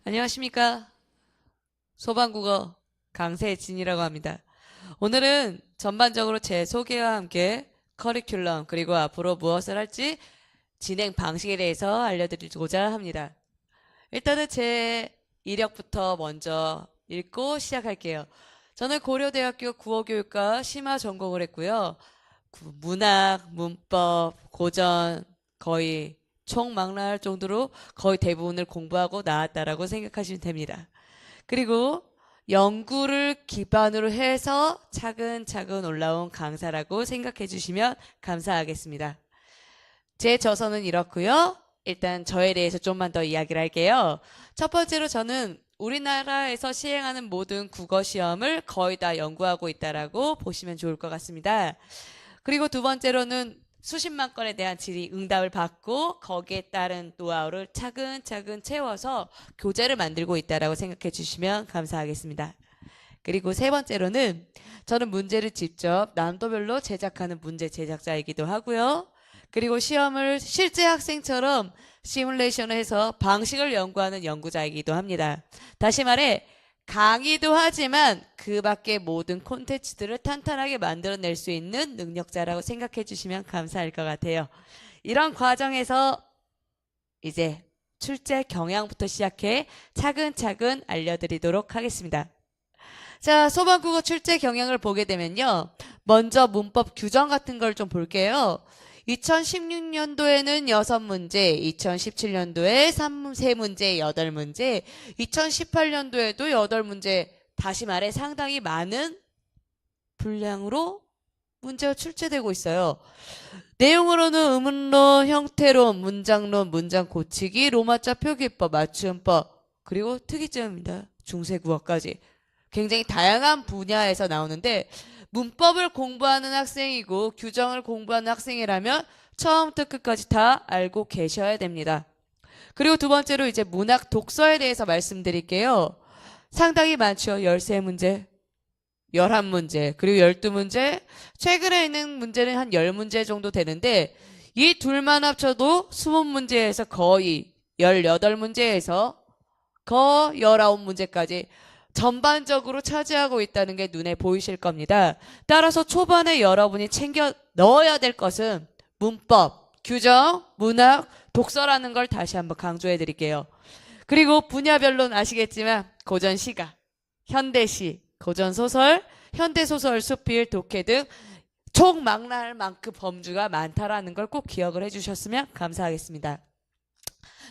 안녕하십니까. 소방국어 강세진이라고 합니다. 오늘은 전반적으로 제 소개와 함께 커리큘럼 그리고 앞으로 무엇을 할지 진행 방식에 대해서 알려드리고자 합니다. 일단은 제 이력부터 먼저 읽고 시작할게요. 저는 고려대학교 국어교육과 심화 전공을 했고요. 문학, 문법, 고전 거의 총망라할 정도로 거의 대부분을 공부하고 나왔다라고 생각하시면 됩니다. 그리고 연구를 기반으로 해서 차근차근 올라온 강사라고 생각해 주시면 감사하겠습니다. 제 저서는 이렇고요. 일단 저에 대해서 좀만 더 이야기를 할게요. 첫 번째로 저는 우리나라에서 시행하는 모든 국어 시험을 거의 다 연구하고 있다라고 보시면 좋을 것 같습니다. 그리고 두 번째로는 수십만 건에 대한 질의응답을 받고 거기에 따른 노하우를 차근차근 채워서 교재를 만들고 있다라고 생각해 주시면 감사하겠습니다. 그리고 세 번째로는 저는 문제를 직접 난도별로 제작하는 문제 제작자이기도 하고요. 그리고 시험을 실제 학생처럼 시뮬레이션을 해서 방식을 연구하는 연구자이기도 합니다. 다시 말해 강의도 하지만 그 밖의 모든 콘텐츠들을 탄탄하게 만들어낼 수 있는 능력자라고 생각해 주시면 감사할 것 같아요. 이런 과정에서 이제 출제 경향부터 시작해 차근차근 알려드리도록 하겠습니다. 자, 소방국어 출제 경향을 보게 되면요. 먼저 문법 규정 같은 걸 좀 볼게요. 2016년도에는 6문제, 2017년도에 3문제 8문제, 2018년도에도 8문제, 다시 말해 상당히 많은 분량으로 문제가 출제되고 있어요. 내용으로는 의문론, 형태론, 문장론, 문장 고치기, 로마자 표기법, 맞춤법, 그리고 특이점입니다. 중세국어까지. 굉장히 다양한 분야에서 나오는데 문법을 공부하는 학생이고 규정을 공부하는 학생이라면 처음부터 끝까지 다 알고 계셔야 됩니다. 그리고 두 번째로 이제 문학 독서에 대해서 말씀드릴게요. 상당히 많죠. 13문제, 11문제, 그리고 12문제, 최근에 있는 문제는 한 10문제 정도 되는데 이 둘만 합쳐도 20문제에서 거의 18문제에서 거의 19문제까지 전반적으로 차지하고 있다는 게 눈에 보이실 겁니다. 따라서 초반에 여러분이 챙겨 넣어야 될 것은 문법, 규정, 문학, 독서라는 걸 다시 한번 강조해 드릴게요. 그리고 분야별로는 아시겠지만 고전시가, 현대시, 고전소설, 현대소설, 수필, 독해 등 총망라할 만큼 범주가 많다라는 걸 꼭 기억을 해주셨으면 감사하겠습니다.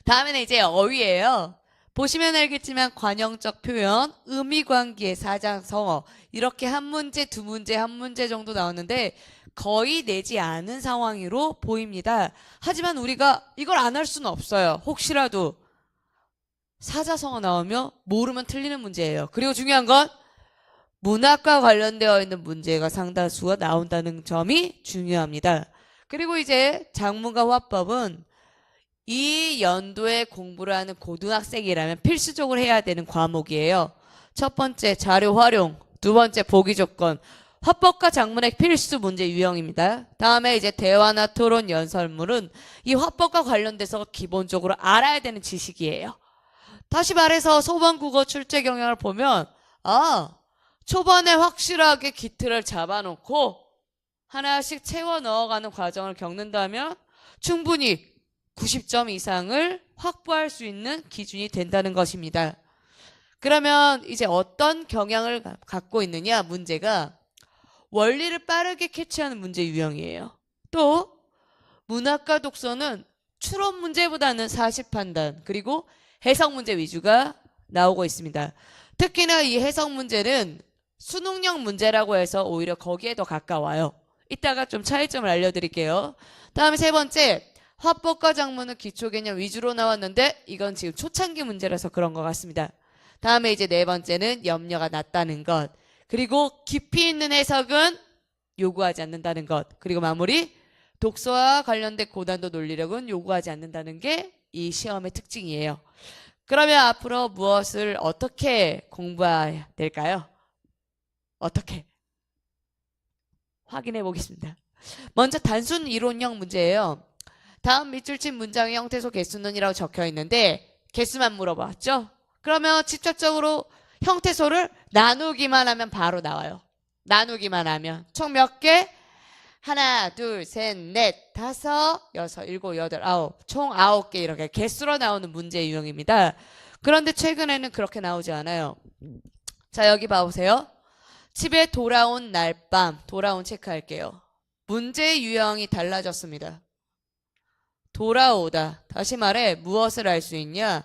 다음에는 이제 어휘예요. 보시면 알겠지만 관형적 표현, 의미관계, 사자성어 이렇게 한 문제, 두 문제, 한 문제 정도 나오는데 거의 내지 않은 상황으로 보입니다. 하지만 우리가 이걸 안 할 수는 없어요. 혹시라도 사자성어 나오면 모르면 틀리는 문제예요. 그리고 중요한 건 문학과 관련되어 있는 문제가 상당수가 나온다는 점이 중요합니다. 그리고 이제 작문과 화법은 이 연도에 공부를 하는 고등학생이라면 필수적으로 해야 되는 과목이에요. 첫 번째 자료 활용, 두 번째 보기 조건, 화법과 작문의 필수 문제 유형입니다. 다음에 이제 대화나 토론, 연설문은 이 화법과 관련돼서 기본적으로 알아야 되는 지식이에요. 다시 말해서 소방국어 출제 경향을 보면 초반에 확실하게 기틀을 잡아놓고 하나씩 채워 넣어가는 과정을 겪는다면 충분히 90점 이상을 확보할 수 있는 기준이 된다는 것입니다. 그러면 이제 어떤 경향을 갖고 있느냐? 문제가 원리를 빠르게 캐치하는 문제 유형이에요. 또 문학과 독서는 추론 문제보다는 사실 판단 그리고 해석 문제 위주가 나오고 있습니다. 특히나 이 해석 문제는 수능형 문제라고 해서 오히려 거기에 더 가까워요. 이따가 좀 차이점을 알려드릴게요. 다음에 세 번째, 화법과 작문은 기초개념 위주로 나왔는데 이건 지금 초창기 문제라서 그런 것 같습니다. 다음에 이제 네 번째는 염려가 낮다는 것. 그리고 깊이 있는 해석은 요구하지 않는다는 것. 그리고 마무리, 독서와 관련된 고난도 논리력은 요구하지 않는다는 게 이 시험의 특징이에요. 그러면 앞으로 무엇을 어떻게 공부해야 될까요? 어떻게? 확인해 보겠습니다. 먼저 단순 이론형 문제예요. 다음 밑줄 친 문장의 형태 소 개수는이라고 적혀 있는데 개수만 물어봤죠? 그러면 직접적으로 형태소를 나누기만 하면 바로 나와요. 나누기만 하면 총 몇 개? 하나, 둘, 셋, 넷, 다섯, 여섯, 일곱, 여덟, 아홉. 총 9개 이렇게 개수로 나오는 문제 유형입니다. 그런데 최근에는 그렇게 나오지 않아요. 자, 여기 봐보세요. 집에 돌아온 날 밤, 돌아온 체크할게요. 문제 유형이 달라졌습니다. 돌아오다. 다시 말해 무엇을 알 수 있냐?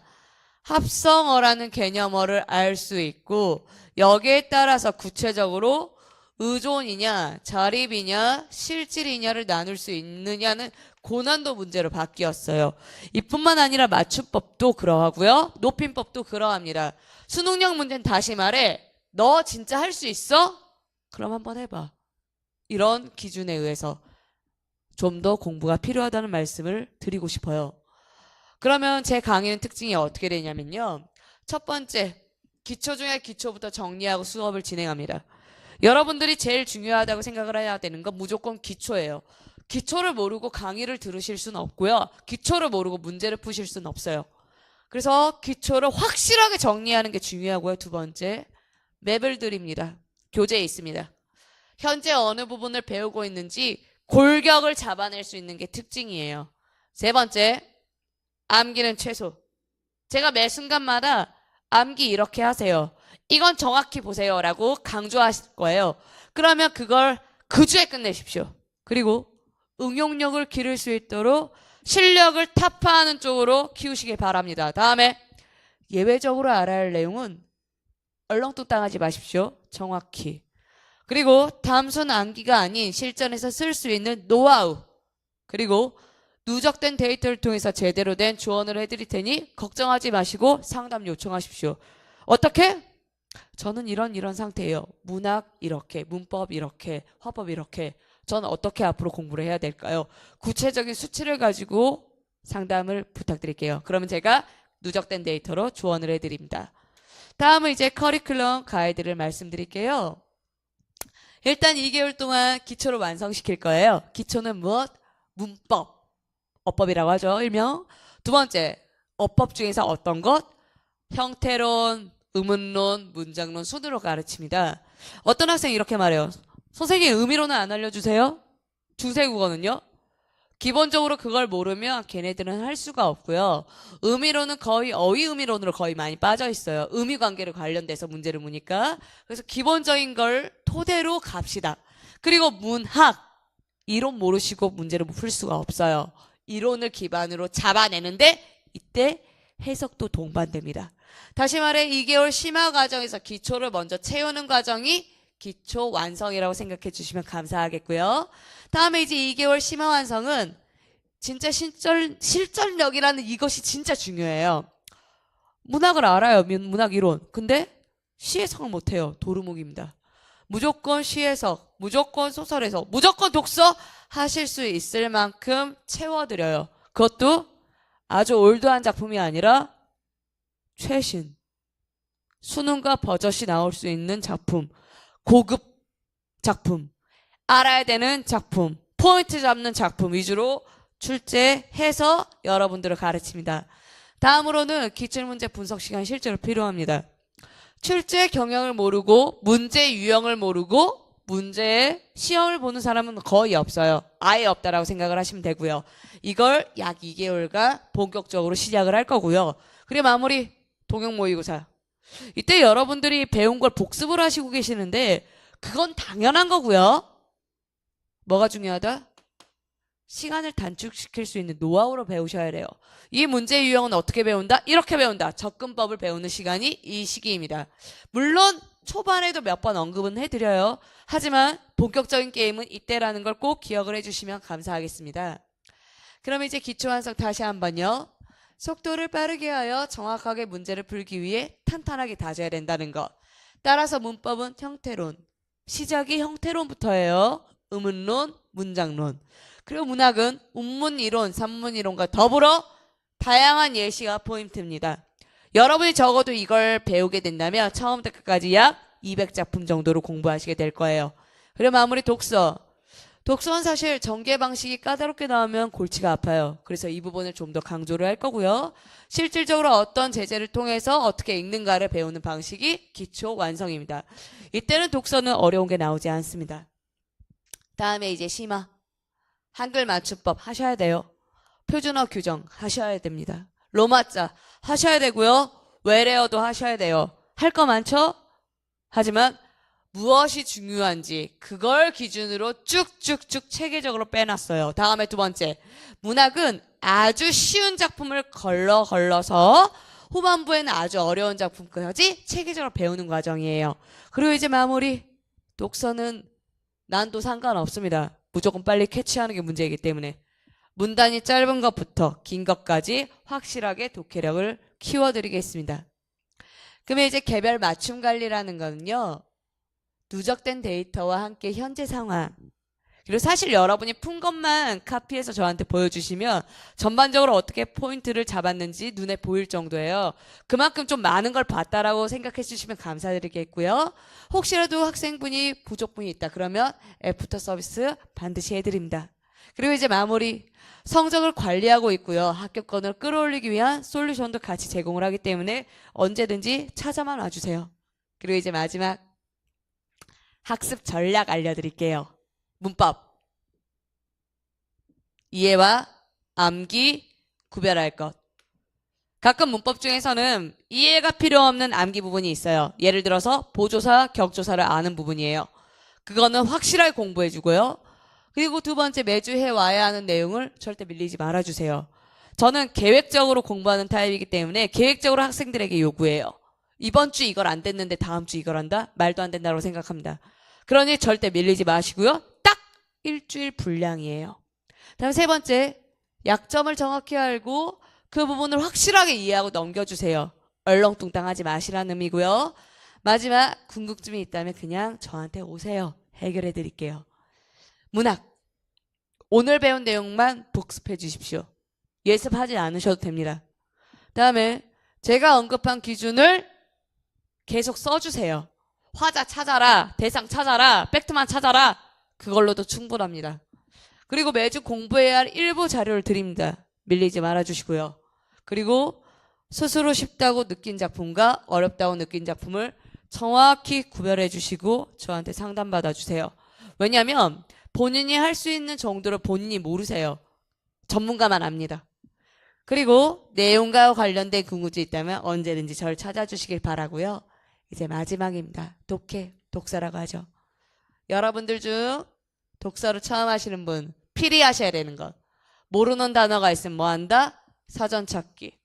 합성어라는 개념어를 알 수 있고 여기에 따라서 구체적으로 의존이냐, 자립이냐, 실질이냐를 나눌 수 있느냐는 고난도 문제로 바뀌었어요. 이뿐만 아니라 맞춤법도 그러하고요. 높임법도 그러합니다. 수능형 문제는 다시 말해 너 진짜 할 수 있어? 그럼 한번 해봐. 이런 기준에 의해서 좀 더 공부가 필요하다는 말씀을 드리고 싶어요. 그러면 제 강의는 특징이 어떻게 되냐면요. 첫 번째, 기초 중에 기초부터 정리하고 수업을 진행합니다. 여러분들이 제일 중요하다고 생각을 해야 되는 건 무조건 기초예요. 기초를 모르고 강의를 들으실 수는 없고요. 기초를 모르고 문제를 푸실 수는 없어요. 그래서 기초를 확실하게 정리하는 게 중요하고요. 두 번째, 맵을 드립니다. 교재에 있습니다. 현재 어느 부분을 배우고 있는지 골격을 잡아낼 수 있는 게 특징이에요. 세 번째, 암기는 최소. 제가 매 순간마다 암기 이렇게 하세요. 이건 정확히 보세요 라고 강조하실 거예요. 그러면 그걸 그 주에 끝내십시오. 그리고 응용력을 기를 수 있도록 실력을 타파하는 쪽으로 키우시길 바랍니다. 다음에 예외적으로 알아야 할 내용은 얼렁뚱땅하지 마십시오. 정확히. 그리고 단순 암기가 아닌 실전에서 쓸 수 있는 노하우. 그리고 누적된 데이터를 통해서 제대로 된 조언을 해드릴 테니 걱정하지 마시고 상담 요청하십시오. 어떻게? 저는 이런 상태예요. 문학 이렇게, 문법 이렇게, 화법 이렇게. 저는 어떻게 앞으로 공부를 해야 될까요? 구체적인 수치를 가지고 상담을 부탁드릴게요. 그러면 제가 누적된 데이터로 조언을 해드립니다. 다음은 이제 커리큘럼 가이드를 말씀드릴게요. 일단 2개월 동안 기초를 완성시킬 거예요. 기초는 무엇? 문법. 어법이라고 하죠. 일명. 두 번째, 어법 중에서 어떤 것? 형태론, 의문론, 문장론 순으로 가르칩니다. 어떤 학생이 이렇게 말해요. 선생님 의미론은 안 알려주세요? 주세국어는요? 기본적으로 그걸 모르면 걔네들은 할 수가 없고요. 의미론은 거의 어휘의미론으로 거의 많이 빠져 있어요. 의미관계를 관련돼서 문제를 무니까. 그래서 기본적인 걸 토대로 갑시다. 그리고 문학, 이론 모르시고 문제를 풀 수가 없어요. 이론을 기반으로 잡아내는데 이때 해석도 동반됩니다. 다시 말해 2개월 심화 과정에서 기초를 먼저 채우는 과정이 기초 완성이라고 생각해 주시면 감사하겠고요. 다음에 이제 2개월 심화 완성은 진짜 실전력이라는 이것이 진짜 중요해요. 문학을 알아요. 문학 이론. 근데 시해석을 못해요. 도루묵입니다. 무조건 시해석, 무조건 소설 해석, 무조건 독서 하실 수 있을 만큼 채워드려요. 그것도 아주 올드한 작품이 아니라 최신, 수능과 버젓이 나올 수 있는 작품, 고급 작품, 알아야 되는 작품, 포인트 잡는 작품 위주로 출제해서 여러분들을 가르칩니다. 다음으로는 기출문제 분석 시간이 실제로 필요합니다. 출제 경향을 모르고 문제 유형을 모르고 문제의 시험을 보는 사람은 거의 없어요. 아예 없다라고 생각을 하시면 되고요. 이걸 약 2개월간 본격적으로 시작을 할 거고요. 그리고 마무리 동영 모의고사. 이때 여러분들이 배운 걸 복습을 하시고 계시는데 그건 당연한 거고요. 뭐가 중요하다? 시간을 단축시킬 수 있는 노하우로 배우셔야 돼요. 이 문제 유형은 어떻게 배운다? 이렇게 배운다. 접근법을 배우는 시간이 이 시기입니다. 물론 초반에도 몇 번 언급은 해드려요. 하지만 본격적인 게임은 이때라는 걸 꼭 기억을 해주시면 감사하겠습니다. 그럼 이제 기초 완성 다시 한번요. 속도를 빠르게 하여 정확하게 문제를 풀기 위해 탄탄하게 다져야 된다는 것. 따라서 문법은 형태론. 시작이 형태론부터예요. 의문론, 문장론. 그리고 문학은 운문이론, 산문이론과 더불어 다양한 예시가 포인트입니다. 여러분이 적어도 이걸 배우게 된다면 처음부터 끝까지 약 200작품 정도로 공부하시게 될 거예요. 그리고 마무리 독서. 독서는 사실 전개 방식이 까다롭게 나오면 골치가 아파요. 그래서 이 부분을 좀 더 강조를 할 거고요. 실질적으로 어떤 제재를 통해서 어떻게 읽는가를 배우는 방식이 기초 완성입니다. 이때는 독서는 어려운 게 나오지 않습니다. 다음에 이제 심화. 한글 맞춤법 하셔야 돼요. 표준어 규정 하셔야 됩니다. 로마자 하셔야 되고요. 외래어도 하셔야 돼요. 할 거 많죠? 하지만 무엇이 중요한지 그걸 기준으로 쭉쭉쭉 체계적으로 빼놨어요. 다음에 두 번째. 문학은 아주 쉬운 작품을 걸러서 후반부에는 아주 어려운 작품까지 체계적으로 배우는 과정이에요. 그리고 이제 마무리. 독서는 난도 상관없습니다. 무조건 빨리 캐치하는 게 문제이기 때문에 문단이 짧은 것부터 긴 것까지 확실하게 독해력을 키워드리겠습니다. 그러면 이제 개별 맞춤 관리라는 거는요. 누적된 데이터와 함께 현재 상황 그리고 사실 여러분이 푼 것만 카피해서 저한테 보여주시면 전반적으로 어떻게 포인트를 잡았는지 눈에 보일 정도예요. 그만큼 좀 많은 걸 봤다라고 생각해 주시면 감사드리겠고요. 혹시라도 학생분이 부족분이 있다 그러면 애프터 서비스 반드시 해드립니다. 그리고 이제 마무리. 성적을 관리하고 있고요. 합격권을 끌어올리기 위한 솔루션도 같이 제공을 하기 때문에 언제든지 찾아만 와주세요. 그리고 이제 마지막. 학습 전략 알려드릴게요. 문법. 이해와 암기 구별할 것. 가끔 문법 중에서는 이해가 필요 없는 암기 부분이 있어요. 예를 들어서 보조사, 격조사를 아는 부분이에요. 그거는 확실하게 공부해주고요. 그리고 두 번째 매주 해와야 하는 내용을 절대 밀리지 말아주세요. 저는 계획적으로 공부하는 타입이기 때문에 계획적으로 학생들에게 요구해요. 이번 주 이걸 안 됐는데 다음 주 이걸 한다? 말도 안 된다고 생각합니다. 그러니 절대 밀리지 마시고요. 딱 일주일 분량이에요. 다음 세 번째, 약점을 정확히 알고 그 부분을 확실하게 이해하고 넘겨주세요. 얼렁뚱땅하지 마시라는 의미고요. 마지막, 궁금증이 있다면 그냥 저한테 오세요. 해결해 드릴게요. 문학, 오늘 배운 내용만 복습해 주십시오. 예습하지 않으셔도 됩니다. 다음에 제가 언급한 기준을 계속 써주세요. 화자 찾아라, 대상 찾아라, 팩트만 찾아라. 그걸로도 충분합니다. 그리고 매주 공부해야 할 일부 자료를 드립니다. 밀리지 말아주시고요. 그리고 스스로 쉽다고 느낀 작품과 어렵다고 느낀 작품을 정확히 구별해 주시고 저한테 상담받아 주세요. 왜냐하면 본인이 할 수 있는 정도를 본인이 모르세요. 전문가만 압니다. 그리고 내용과 관련된 궁금증이 있다면 언제든지 저를 찾아주시길 바라고요. 이제 마지막입니다. 독해, 독서라고 하죠. 여러분들 중 독서를 처음 하시는 분 필히 하셔야 되는 것. 모르는 단어가 있으면 뭐 한다? 사전 찾기.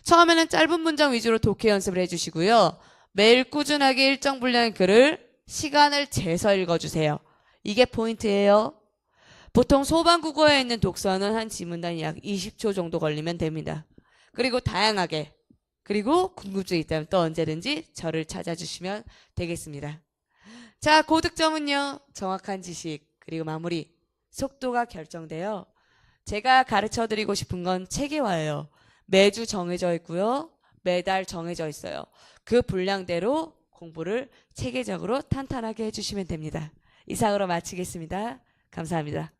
처음에는 짧은 문장 위주로 독해 연습을 해주시고요. 매일 꾸준하게 일정 분량의 글을 시간을 재서 읽어주세요. 이게 포인트예요. 보통 소반국어에 있는 독서는 한 지문단위 약 20초 정도 걸리면 됩니다. 그리고 다양하게 그리고 궁금증이 있다면 또 언제든지 저를 찾아주시면 되겠습니다. 자, 고득점은요. 정확한 지식 그리고 마무리 속도가 결정돼요. 제가 가르쳐드리고 싶은 건 체계화예요. 매주 정해져 있고요. 매달 정해져 있어요. 그 분량대로 공부를 체계적으로 탄탄하게 해주시면 됩니다. 이상으로 마치겠습니다. 감사합니다.